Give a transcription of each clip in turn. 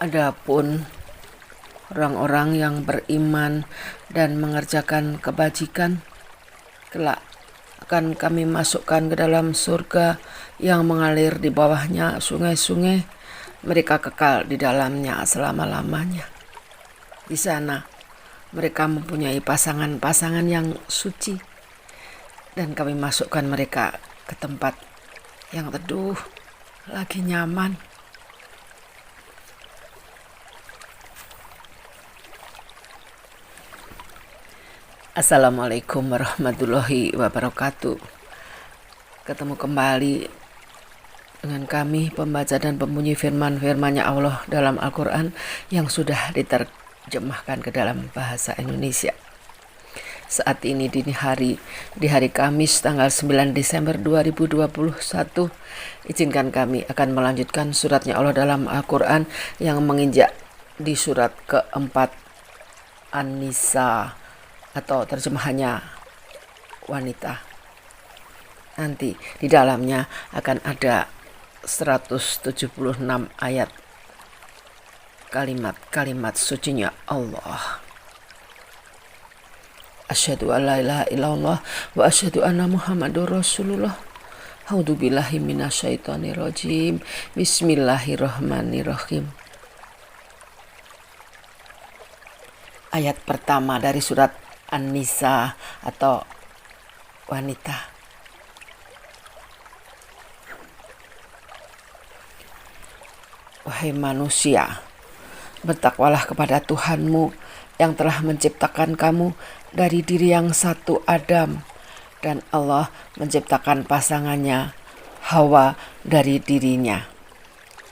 Adapun orang-orang yang beriman dan mengerjakan kebajikan, kelak akan kami masukkan ke dalam surga yang mengalir di bawahnya sungai-sungai. Mereka kekal di dalamnya selama-lamanya. Di sana mereka mempunyai pasangan-pasangan yang suci, dan kami masukkan mereka ke tempat yang teduh lagi nyaman. Assalamualaikum warahmatullahi wabarakatuh. Ketemu kembali dengan kami, pembaca dan pembunyi firman-firman-Nya Allah dalam Al-Quran yang sudah diterjemahkan ke dalam bahasa Indonesia. Saat ini di hari Kamis tanggal 9 Desember 2021, izinkan kami akan melanjutkan suratnya Allah dalam Al-Quran yang menginjak di surat keempat An-Nisa, atau terjemahannya wanita. Nanti di dalamnya akan ada 176 ayat kalimat-kalimat sucinya Allah. Asyhadu an la ilaha illallah wa asyhadu anna Muhammadur Rasulullah. A'udzubillahi minasyaitonirrajim. Bismillahirrahmanirrahim. Ayat pertama dari surat An-Nisa atau wanita. Wahai manusia, bertakwalah kepada Tuhanmu yang telah menciptakan kamu dari diri yang satu, Adam, dan Allah menciptakan pasangannya, Hawa, dari dirinya.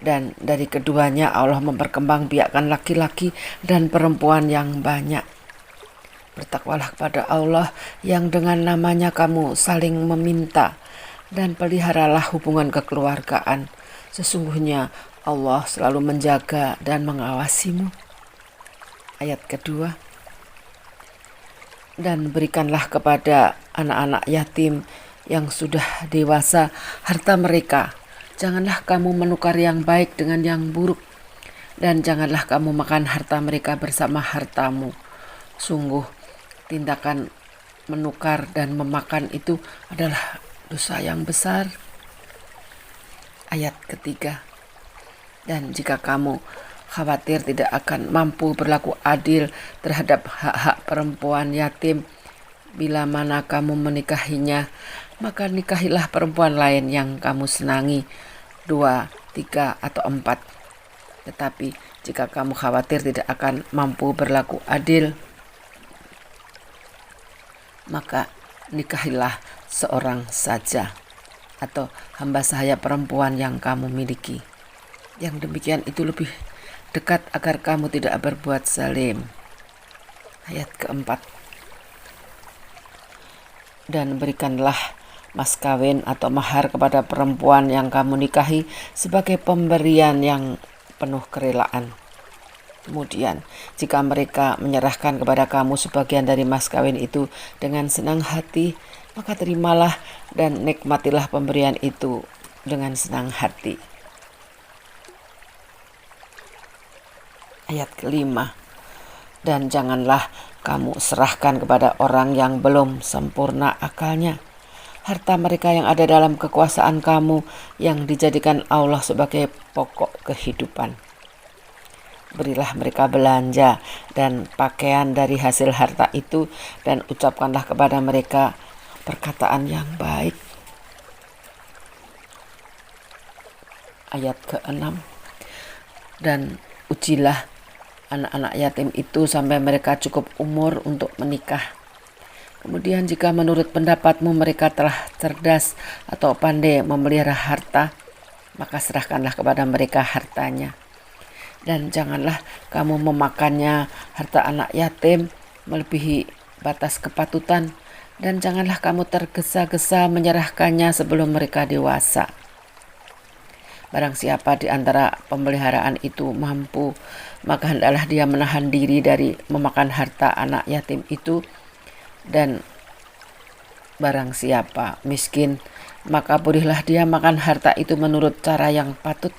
Dan dari keduanya Allah memperkembangbiakkan laki-laki dan perempuan yang banyak. Bertakwalah kepada Allah yang dengan namanya kamu saling meminta, dan peliharalah hubungan kekeluargaan. Sesungguhnya Allah selalu menjaga dan mengawasimu. Ayat kedua. Dan berikanlah kepada anak-anak yatim yang sudah dewasa harta mereka. Janganlah kamu menukar yang baik dengan yang buruk, dan janganlah kamu makan harta mereka bersama hartamu. Sungguh, tindakan menukar dan memakan itu adalah dosa yang besar. Ayat ketiga. Dan jika kamu khawatir tidak akan mampu berlaku adil terhadap hak-hak perempuan yatim, bila mana kamu menikahinya, maka nikahilah perempuan lain yang kamu senangi, 2, 3, atau 4. Tetapi jika kamu khawatir tidak akan mampu berlaku adil, maka nikahilah seorang saja atau hamba sahaya perempuan yang kamu miliki. Yang demikian itu lebih dekat agar kamu tidak berbuat zalim. Ayat keempat. Dan berikanlah mas kawin atau mahar kepada perempuan yang kamu nikahi sebagai pemberian yang penuh kerelaan. Kemudian, jika mereka menyerahkan kepada kamu sebagian dari mas kawin itu dengan senang hati, maka terimalah dan nikmatilah pemberian itu dengan senang hati. Ayat kelima. Dan janganlah kamu serahkan kepada orang yang belum sempurna akalnya harta mereka yang ada dalam kekuasaan kamu yang dijadikan Allah sebagai pokok kehidupan. Berilah mereka belanja dan pakaian dari hasil harta itu, dan ucapkanlah kepada mereka perkataan yang baik. Ayat ke-6. Dan ujilah anak-anak yatim itu sampai mereka cukup umur untuk menikah. Kemudian jika menurut pendapatmu mereka telah cerdas atau pandai memelihara harta, maka serahkanlah kepada mereka hartanya. Dan janganlah kamu memakannya harta anak yatim melebihi batas kepatutan, dan janganlah kamu tergesa-gesa menyerahkannya sebelum mereka dewasa. Barang siapa di antara pemeliharaan itu mampu, maka hendaklah dia menahan diri dari memakan harta anak yatim itu. Dan barang siapa miskin, maka bolehlah dia makan harta itu menurut cara yang patut.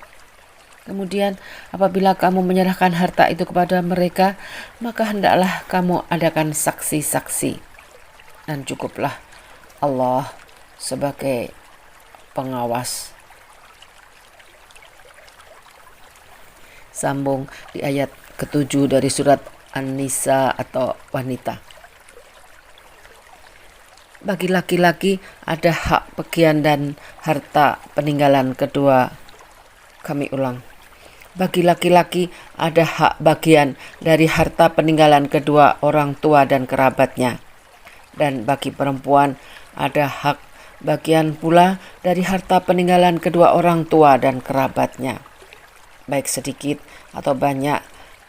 Kemudian apabila kamu menyerahkan harta itu kepada mereka, maka hendaklah kamu adakan saksi-saksi. Dan cukuplah Allah sebagai pengawas. Sambung di ayat ke-7 dari surat An-Nisa atau wanita. Bagi laki-laki ada hak bagian dan harta peninggalan kedua. Kami ulang. Bagi laki-laki ada hak bagian dari harta peninggalan kedua orang tua dan kerabatnya. Dan bagi perempuan ada hak bagian pula dari harta peninggalan kedua orang tua dan kerabatnya, baik sedikit atau banyak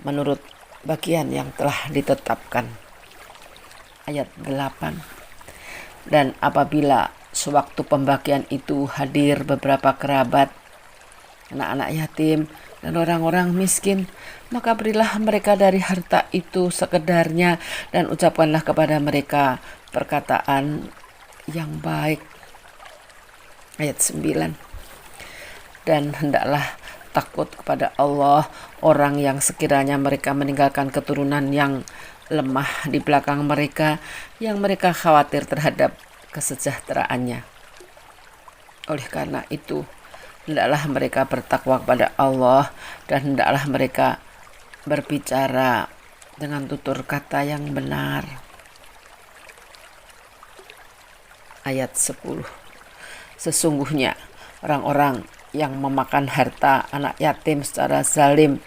menurut bagian yang telah ditetapkan. Ayat 8. Dan apabila sewaktu pembagian itu hadir beberapa kerabat, anak-anak yatim, dan orang-orang miskin, maka berilah mereka dari harta itu sekedarnya dan ucapkanlah kepada mereka perkataan yang baik. Ayat 9. Dan hendaklah takut kepada Allah orang yang sekiranya mereka meninggalkan keturunan yang lemah di belakang mereka, yang mereka khawatir terhadap kesejahteraannya. Oleh karena itu, hendaklah mereka bertakwa kepada Allah dan hendaklah mereka berbicara dengan tutur kata yang benar. Ayat 10. Sesungguhnya orang-orang yang memakan harta anak yatim secara zalim,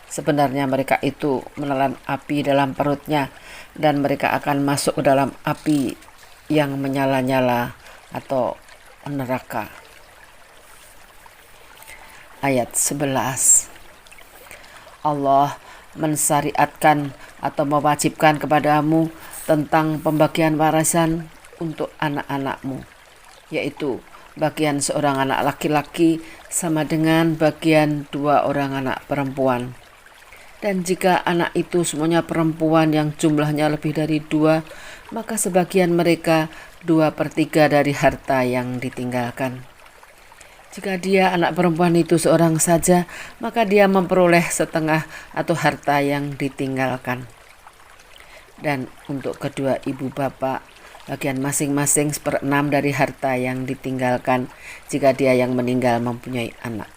sebenarnya mereka itu menelan api dalam perutnya dan mereka akan masuk ke dalam api yang menyala-nyala atau neraka. Ayat 11. Allah mensyariatkan atau mewajibkan kepadamu tentang pembagian warisan untuk anak-anakmu, yaitu bagian seorang anak laki-laki sama dengan bagian 2 orang anak perempuan. Dan jika anak itu semuanya perempuan yang jumlahnya lebih dari 2, maka sebagian mereka 2/3 dari harta yang ditinggalkan. Jika dia anak perempuan itu seorang saja, maka dia memperoleh setengah atau harta yang ditinggalkan. Dan untuk kedua ibu bapak, bagian masing-masing 1/6 dari harta yang ditinggalkan jika dia yang meninggal mempunyai anak.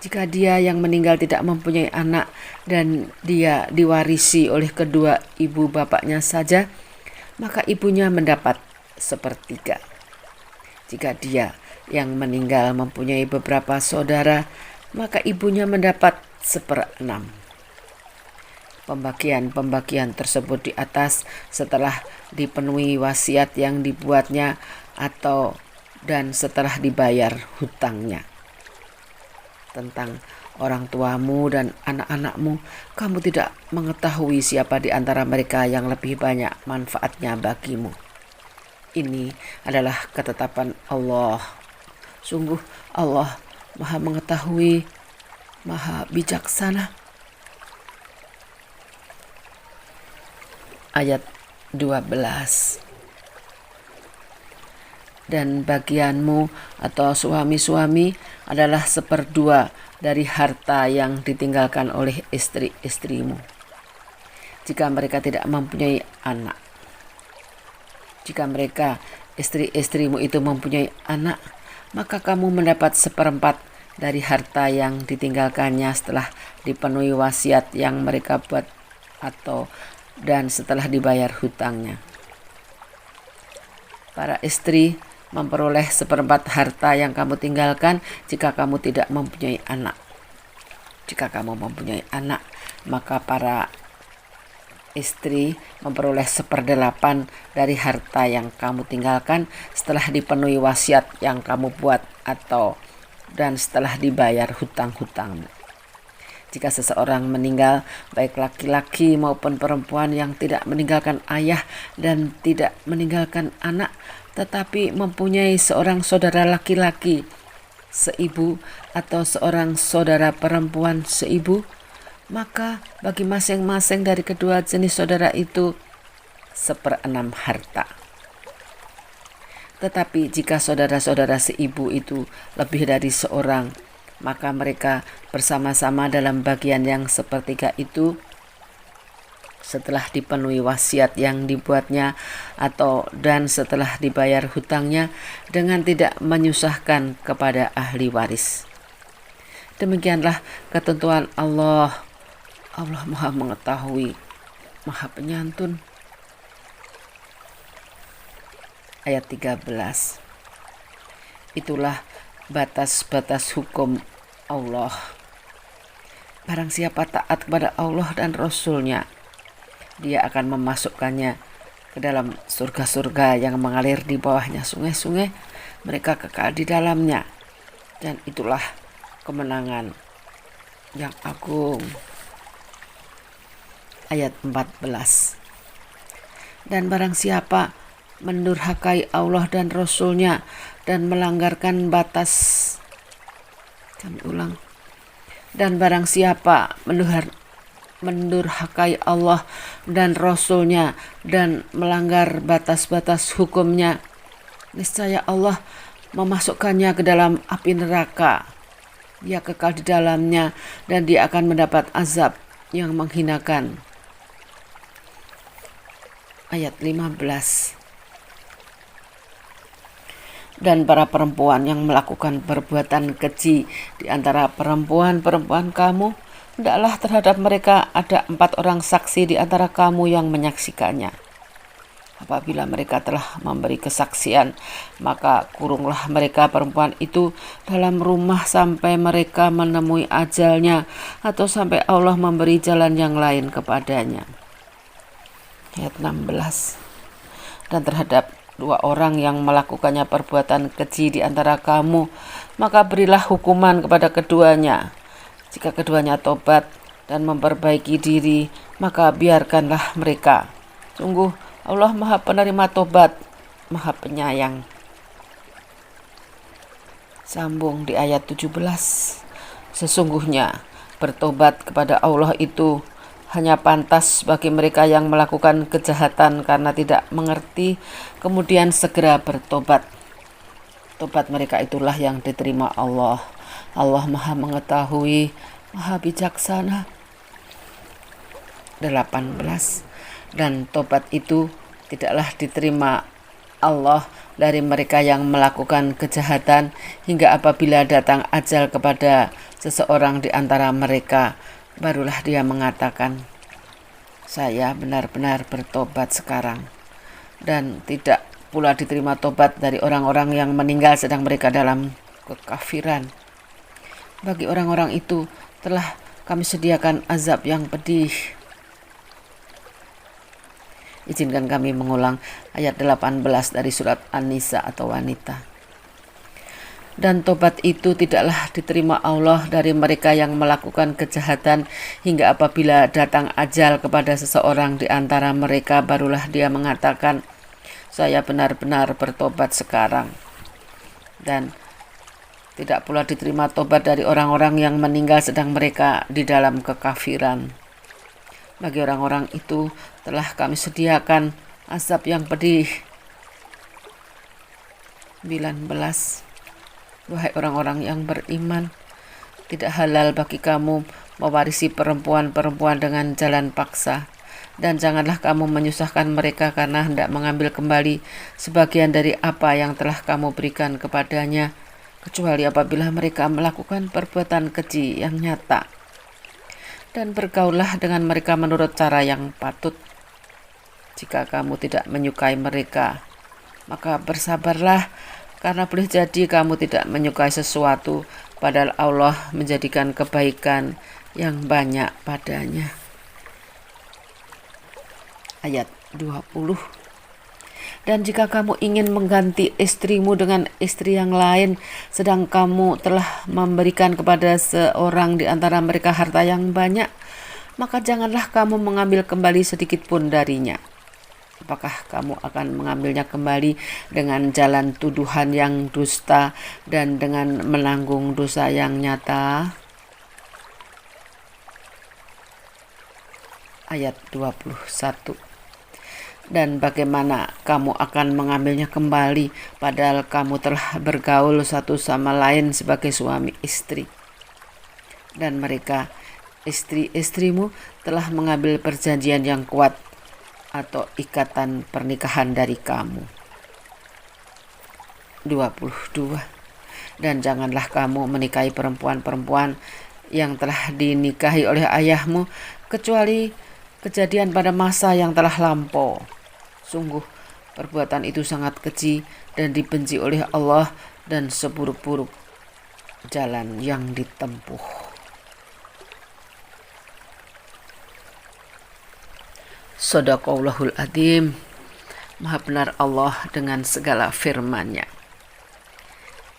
Jika dia yang meninggal tidak mempunyai anak dan dia diwarisi oleh kedua ibu bapaknya saja, maka ibunya mendapat 1/3. Jika dia yang meninggal mempunyai beberapa saudara, maka ibunya mendapat 1/6. Pembagian-pembagian tersebut di atas setelah dipenuhi wasiat yang dibuatnya dan setelah dibayar hutangnya. Tentang orang tuamu dan anak-anakmu, kamu tidak mengetahui siapa di antara mereka yang lebih banyak manfaatnya bagimu. Ini adalah ketetapan Allah. Sungguh Allah Maha mengetahui, Maha bijaksana. Ayat 12. Dan bagianmu atau suami-suami adalah 1/2 dari harta yang ditinggalkan oleh istri-istrimu, jika mereka tidak mempunyai anak. Jika mereka, istri-istrimu itu mempunyai anak, maka kamu mendapat 1/4 dari harta yang ditinggalkannya setelah dipenuhi wasiat yang mereka buat dan setelah dibayar hutangnya. Para istri memperoleh 1/4 harta yang kamu tinggalkan jika kamu tidak mempunyai anak. Jika kamu mempunyai anak, maka para istri memperoleh 1/8 dari harta yang kamu tinggalkan setelah dipenuhi wasiat yang kamu buat dan setelah dibayar hutang-hutangmu. Jika seseorang meninggal, baik laki-laki maupun perempuan yang tidak meninggalkan ayah dan tidak meninggalkan anak, tetapi mempunyai seorang saudara laki-laki seibu atau seorang saudara perempuan seibu, maka bagi masing-masing dari kedua jenis saudara itu 1/6 harta. Tetapi jika saudara-saudara seibu itu lebih dari seorang, Maka mereka bersama-sama dalam bagian yang sepertiga itu setelah dipenuhi wasiat yang dibuatnya dan setelah dibayar hutangnya dengan tidak menyusahkan kepada ahli waris. Demikianlah ketentuan Allah. Allah Maha Mengetahui, Maha Penyantun. Ayat 13. Itulah batas-batas hukum Allah. Barang siapa taat kepada Allah dan Rasul-Nya, Dia akan memasukkannya ke dalam surga-surga yang mengalir di bawahnya sungai-sungai. Mereka kekal di dalamnya. Dan itulah kemenangan yang agung. Ayat 14. Dan barang siapa mendurhakai Allah dan Rasul-Nya dan melanggarkan batas, dan barang siapa mendurhakai Allah dan Rasul-Nya dan melanggar batas-batas hukumnya, niscaya Allah memasukkannya ke dalam api neraka. Dia kekal di dalamnya dan dia akan mendapat azab yang menghinakan. Ayat 15. Dan para perempuan yang melakukan perbuatan keji di antara perempuan-perempuan kamu, hendaklah terhadap mereka ada 4 orang saksi di antara kamu yang menyaksikannya. Apabila mereka telah memberi kesaksian, maka kurunglah mereka perempuan itu dalam rumah sampai mereka menemui ajalnya atau sampai Allah memberi jalan yang lain kepadanya. Ayat 16. Dan terhadap 2 orang yang melakukannya perbuatan keji di antara kamu, maka berilah hukuman kepada keduanya. Jika keduanya tobat dan memperbaiki diri, maka biarkanlah mereka. Sungguh Allah Maha Penerima Tobat, Maha Penyayang. Sambung di ayat 17. Sesungguhnya bertobat kepada Allah itu hanya pantas bagi mereka yang melakukan kejahatan karena tidak mengerti, kemudian segera bertobat. Tobat mereka itulah yang diterima Allah. Allah Maha Mengetahui, Maha Bijaksana. 18. Dan tobat itu tidaklah diterima Allah dari mereka yang melakukan kejahatan hingga apabila datang ajal kepada seseorang di antara mereka, barulah dia mengatakan, saya benar-benar bertobat sekarang. Dan tidak pula diterima tobat dari orang-orang yang meninggal sedang mereka dalam kekafiran. Bagi orang-orang itu telah kami sediakan azab yang pedih. Izinkan kami mengulang ayat 18 dari surat An-Nisa atau wanita. Dan tobat itu tidaklah diterima Allah dari mereka yang melakukan kejahatan hingga apabila datang ajal kepada seseorang di antara mereka, barulah dia mengatakan, saya benar-benar bertobat sekarang. Dan tidak pula diterima tobat dari orang-orang yang meninggal sedang mereka di dalam kekafiran. Bagi orang-orang itu telah kami sediakan azab yang pedih. 19. Wahai orang-orang yang beriman, tidak halal bagi kamu mewarisi perempuan-perempuan dengan jalan paksa, dan janganlah kamu menyusahkan mereka karena hendak mengambil kembali sebagian dari apa yang telah kamu berikan kepadanya, kecuali apabila mereka melakukan perbuatan keji yang nyata. Dan bergaullah dengan mereka menurut cara yang patut. Jika kamu tidak menyukai mereka, maka bersabarlah, karena boleh jadi kamu tidak menyukai sesuatu, padahal Allah menjadikan kebaikan yang banyak padanya. Ayat 20. Dan jika kamu ingin mengganti istrimu dengan istri yang lain, sedang kamu telah memberikan kepada seorang di antara mereka harta yang banyak, maka janganlah kamu mengambil kembali sedikit pun darinya. Apakah kamu akan mengambilnya kembali dengan jalan tuduhan yang dusta dan dengan menanggung dosa yang nyata? Ayat 21. Dan bagaimana kamu akan mengambilnya kembali padahal kamu telah bergaul satu sama lain sebagai suami istri? dan mereka istri-istrimu telah mengambil perjanjian yang kuat atau ikatan pernikahan dari kamu. 22. Dan janganlah kamu menikahi perempuan-perempuan yang telah dinikahi oleh ayahmu, kecuali kejadian pada masa yang telah lampau. Sungguh, perbuatan itu sangat keji dan dibenci oleh Allah dan seburuk-buruk jalan yang ditempuh. Shadaqallahul adzim. Maha benar Allah dengan segala firman-Nya.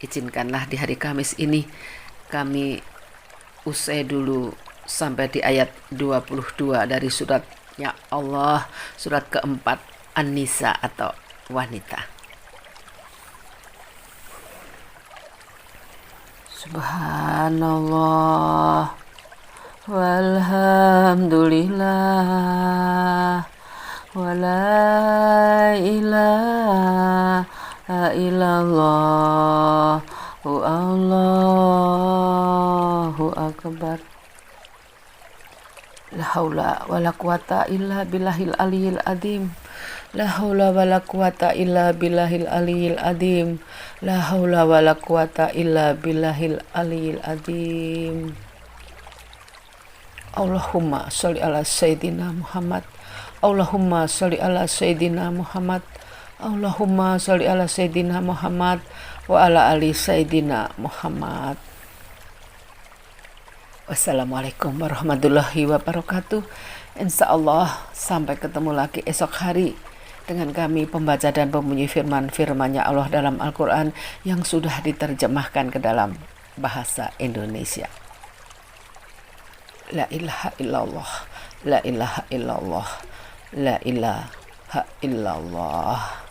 Izinkanlah di hari Kamis ini kami usai dulu sampai di ayat 22 dari suratnya Allah, surat keempat An-Nisa atau wanita. Subhanallah walhamdulillah wala ilaha illallah Allahu akbar. La haula wala quwata illa billahil aliyil azim. La haula wala quwata illa billahil aliyil azim. La haula wala quwata illa billahil aliyil azim. Allahumma sholli ala sayyidina Muhammad. Allahumma sholli ala sayyidina Muhammad. Allahumma sholli ala sayyidina Muhammad wa ala ali sayyidina Muhammad. Wassalamualaikum warahmatullahi wabarakatuh. Insyaallah sampai ketemu lagi esok hari dengan kami pembaca dan pembunyi firman-firman-Nya Allah dalam Al-Quran yang sudah diterjemahkan ke dalam bahasa Indonesia. La ilaha illallah, la ilaha illallah, la ilaha illallah.